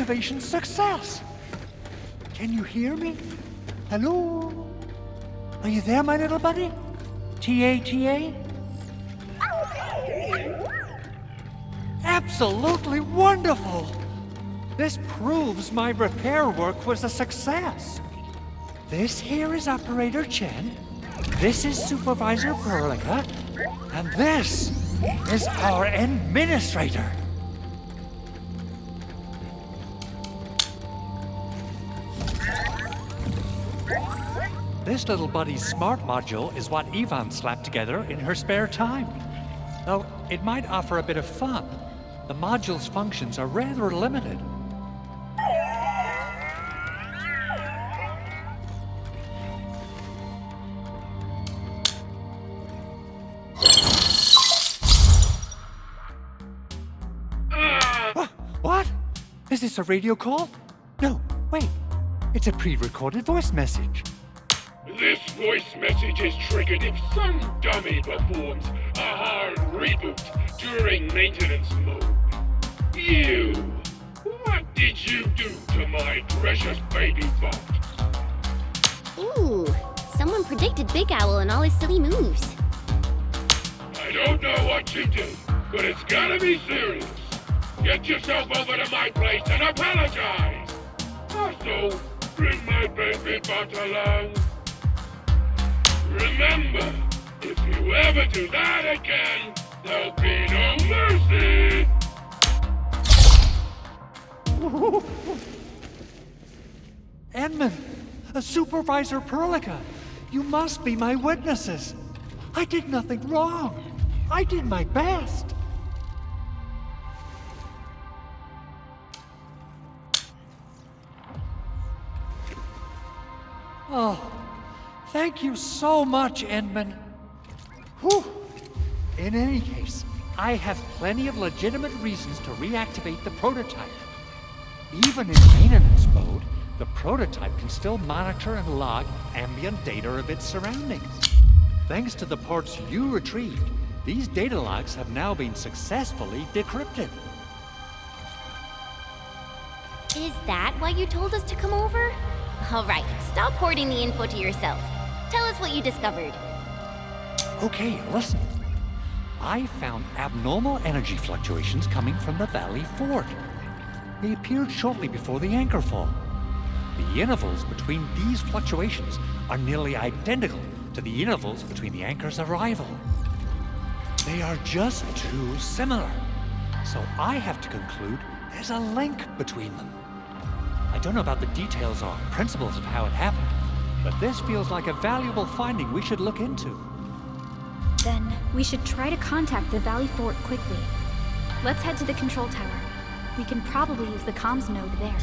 activation success! Can you hear me? Hello? Are you there, my little buddy? T-A-T-A? Absolutely wonderful! This proves my repair work was a success. This here is Operator Chen, this is Supervisor Perlica, and this is our Administrator. This little buddy's smart module is what Yvonne slapped together in her spare time. Though it might offer a bit of fun, the module's functions are rather limited. What? Is this a radio call? No, wait. It's a pre-recorded voice message. This voice message is triggered if some dummy performs a hard reboot during maintenance mode. You! What did you do to my precious baby bot? Ooh, someone predicted Big Owl and all his silly moves. I don't know what you do, but it's gotta be serious. Get yourself over to my place and apologize! Also, bring my baby bot along. Remember, if you ever do that again, there'll be no mercy! Edmund, Supervisor Perlica, you must be my witnesses. I did nothing wrong. I did my best. Oh, thank you so much, Edmund. Whew. In any case, I have plenty of legitimate reasons to reactivate the prototype. Even in maintenance mode, the prototype can still monitor and log ambient data of its surroundings. Thanks to the parts you retrieved, these data logs have now been successfully decrypted. Is that why you told us to come over? All right, stop hoarding the info to yourself. Tell us what you discovered. Okay, listen. I found abnormal energy fluctuations coming from the Valley Fort. They appeared shortly before the anchor fall. The intervals between these fluctuations are nearly identical to the intervals between the anchor's arrival. They are just too similar. So I have to conclude there's a link between them. I don't know about the details or principles of how it happened, but this feels like a valuable finding we should look into. Then we should try to contact the Valley Fort quickly. Let's head to the control tower. We can probably use the comms node there.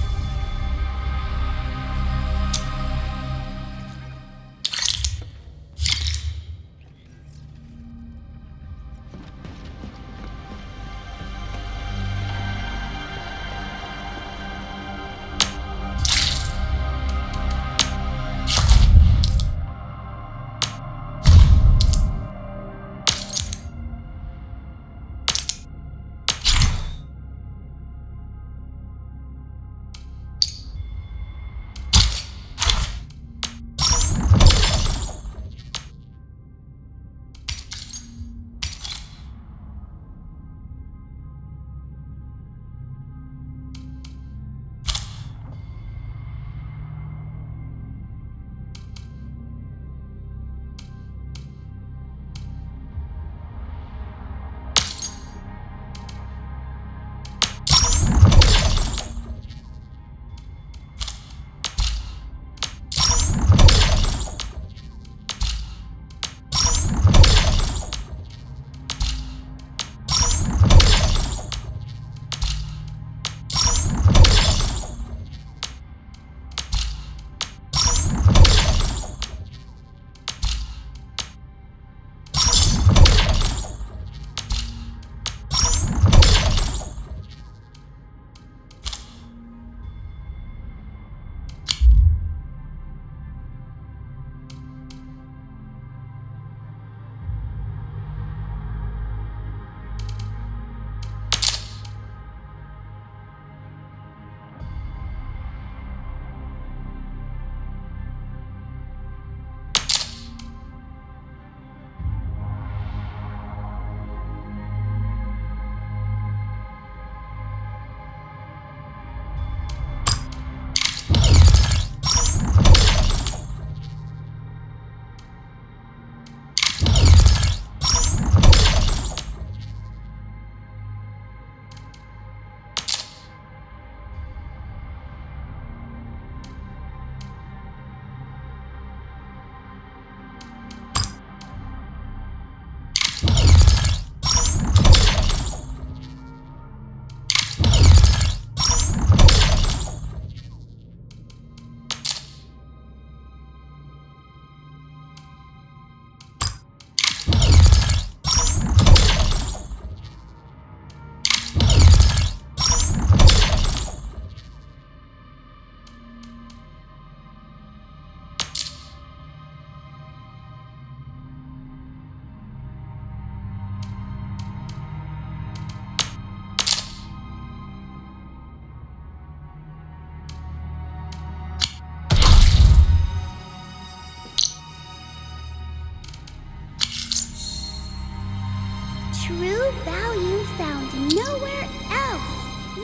new value found nowhere else.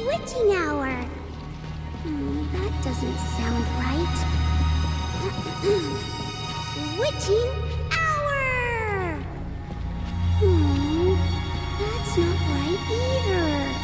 Witching hour. That doesn't sound right. Witching hour! That's not right either.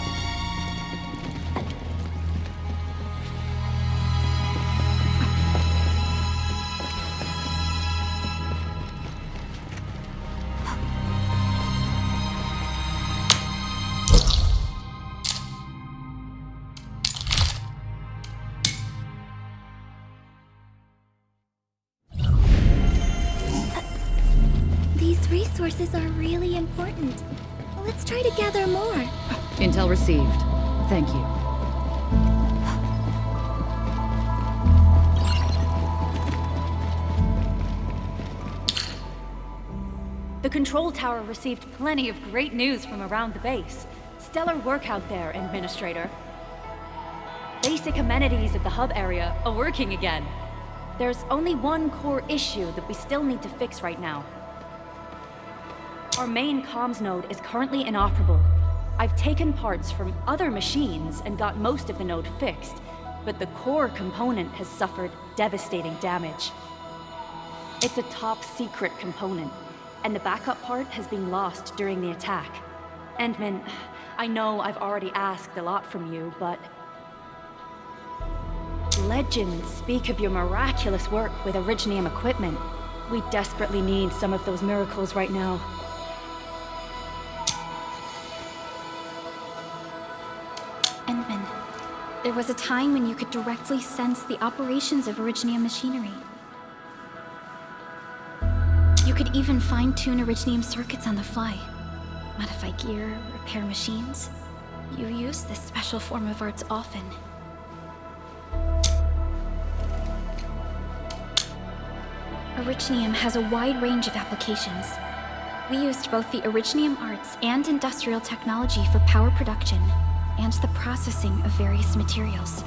These resources are really important. Let's try to gather more. Intel received. Thank you. The control tower received plenty of great news from around the base. Stellar work out there, Administrator. Basic amenities at the hub area are working again. There's only one core issue that we still need to fix right now. Our main comms node is currently inoperable. I've taken parts from other machines and got most of the node fixed, but the core component has suffered devastating damage. It's a top-secret component, and the backup part has been lost during the attack. Endman, I know I've already asked a lot from you, but... legends speak of your miraculous work with Originium equipment. We desperately need some of those miracles right now. Endman, there was a time when you could directly sense the operations of Originium machinery. You could even fine-tune Originium circuits on the fly. Modify gear, repair machines. You use this special form of arts often. Originium has a wide range of applications. We used both the Originium arts and industrial technology for power production and the processing of various materials.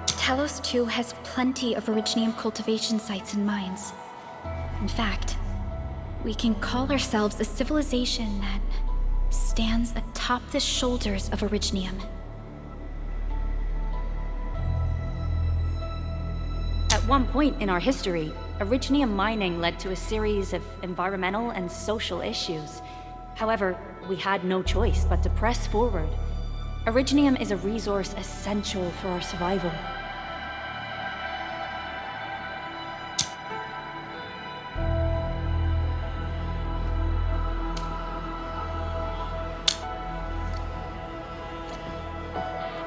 Talos 2 has plenty of Originium cultivation sites and mines. In fact, we can call ourselves a civilization that stands atop the shoulders of Originium. At one point in our history, Originium mining led to a series of environmental and social issues. However, we had no choice but to press forward. Originium is a resource essential for our survival.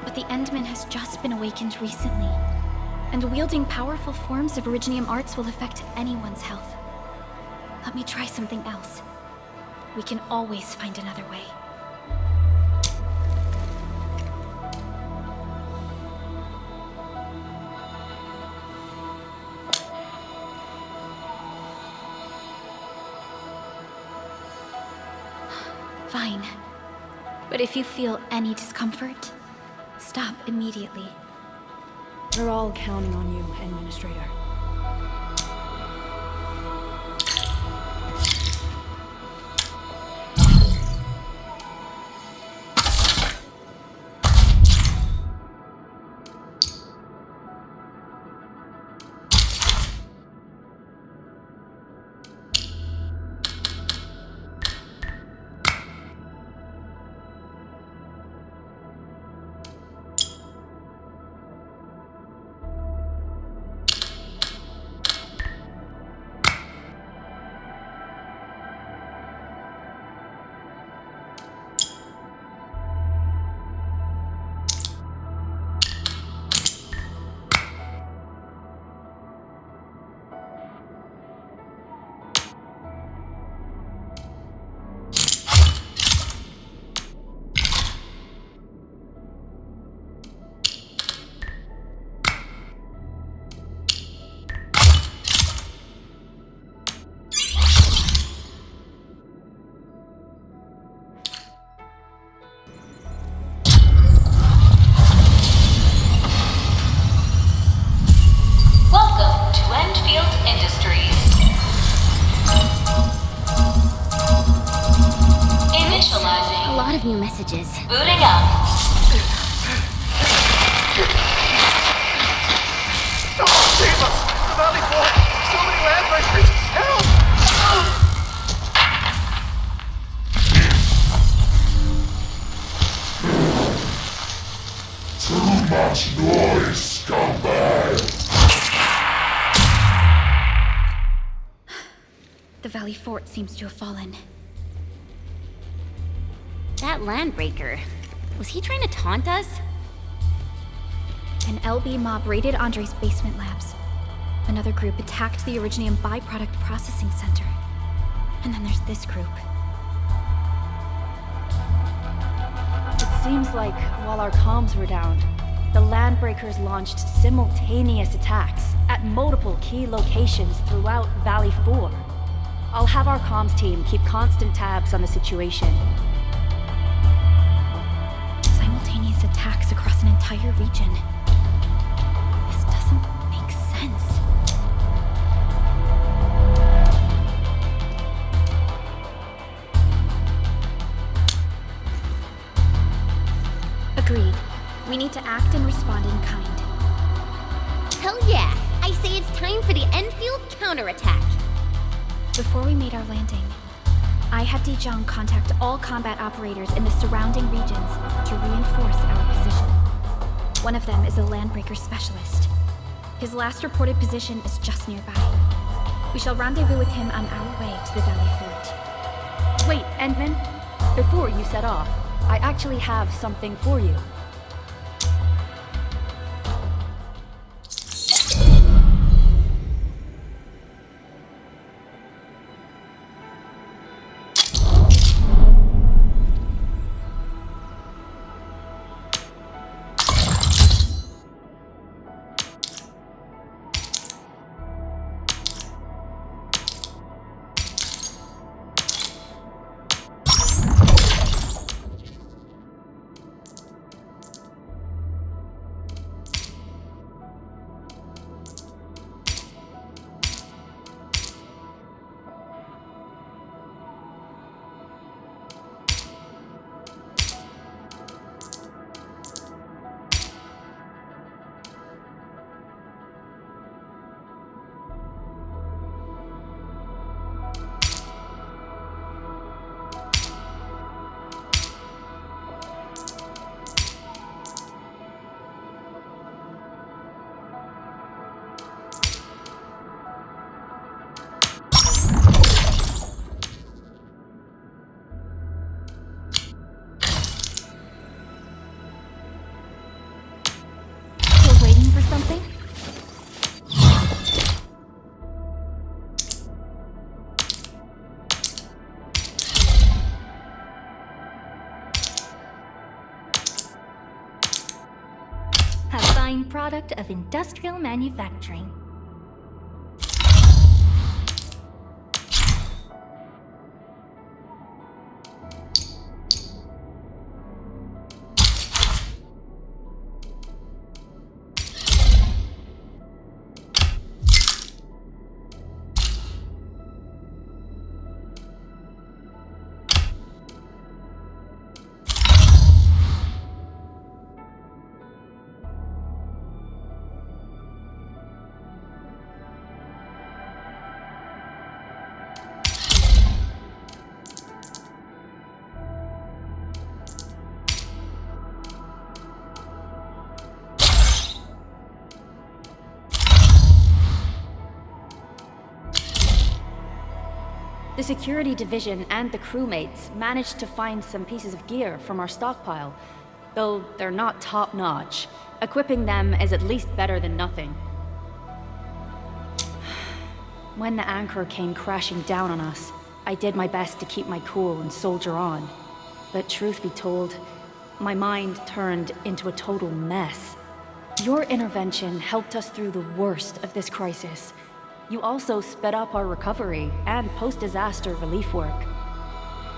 But the Endman has just been awakened recently, and wielding powerful forms of Originium arts will affect anyone's health. Let me try something else. We can always find another way. Fine. But if you feel any discomfort, stop immediately. We're all counting on you, Administrator. of new messages. Booting up. Oh, save us! The Valley Fort! So many landbreakers! Help! Too much noise, scumbag! The Valley Fort seems to have fallen. That landbreaker. Was he trying to taunt us? An LB mob raided Andre's basement labs. Another group attacked the Originium byproduct processing center. And then there's this group. It seems like while our comms were down, the Landbreakers launched simultaneous attacks at multiple key locations throughout Valley 4. I'll have our comms team keep constant tabs on the situation. Simultaneous attacks across an entire region. This doesn't make sense. Agreed. We need to act and respond in kind. Hell yeah! I say it's time for the Endfield counterattack. Before we made our landing, I had Dijong contact all combat operators in the surrounding regions to reinforce our position. One of them is a Landbreaker specialist. His last reported position is just nearby. We shall rendezvous with him on our way to the Valley Fort. Wait, Endman, before you set off, I actually have something for you. Something? A fine product of industrial manufacturing. The security division and the crewmates managed to find some pieces of gear from our stockpile, though they're not top-notch. Equipping them is at least better than nothing. When the anchor came crashing down on us, I did my best to keep my cool and soldier on. But truth be told, my mind turned into a total mess. Your intervention helped us through the worst of this crisis. You also sped up our recovery and post-disaster relief work.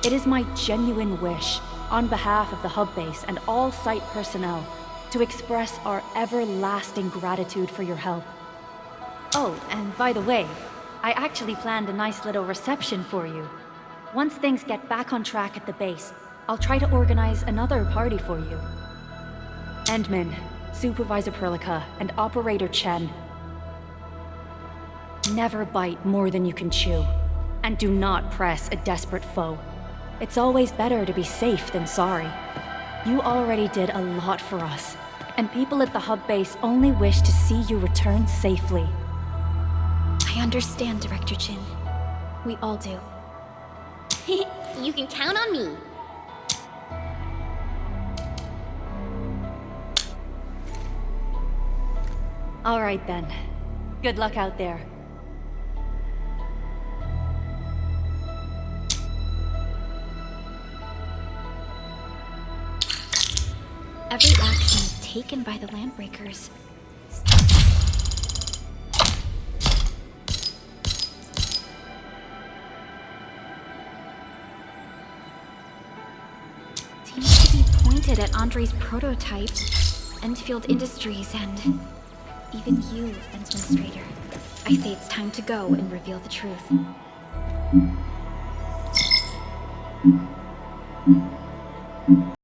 It is my genuine wish, on behalf of the hub base and all site personnel, to express our everlasting gratitude for your help. Oh, and by the way, I actually planned a nice little reception for you. Once things get back on track at the base, I'll try to organize another party for you. Endman, Supervisor Perlica, and Operator Chen. Never bite more than you can chew. And do not press a desperate foe. It's always better to be safe than sorry. You already did a lot for us, and people at the hub base only wish to see you return safely. I understand, Director Chin. We all do. You can count on me. All right then. Good luck out there. Every action taken by the Landbreakers. Seems to be pointed at Andre's prototype, Endfield Industries, and even you, Administrator. I say it's time to go and reveal the truth.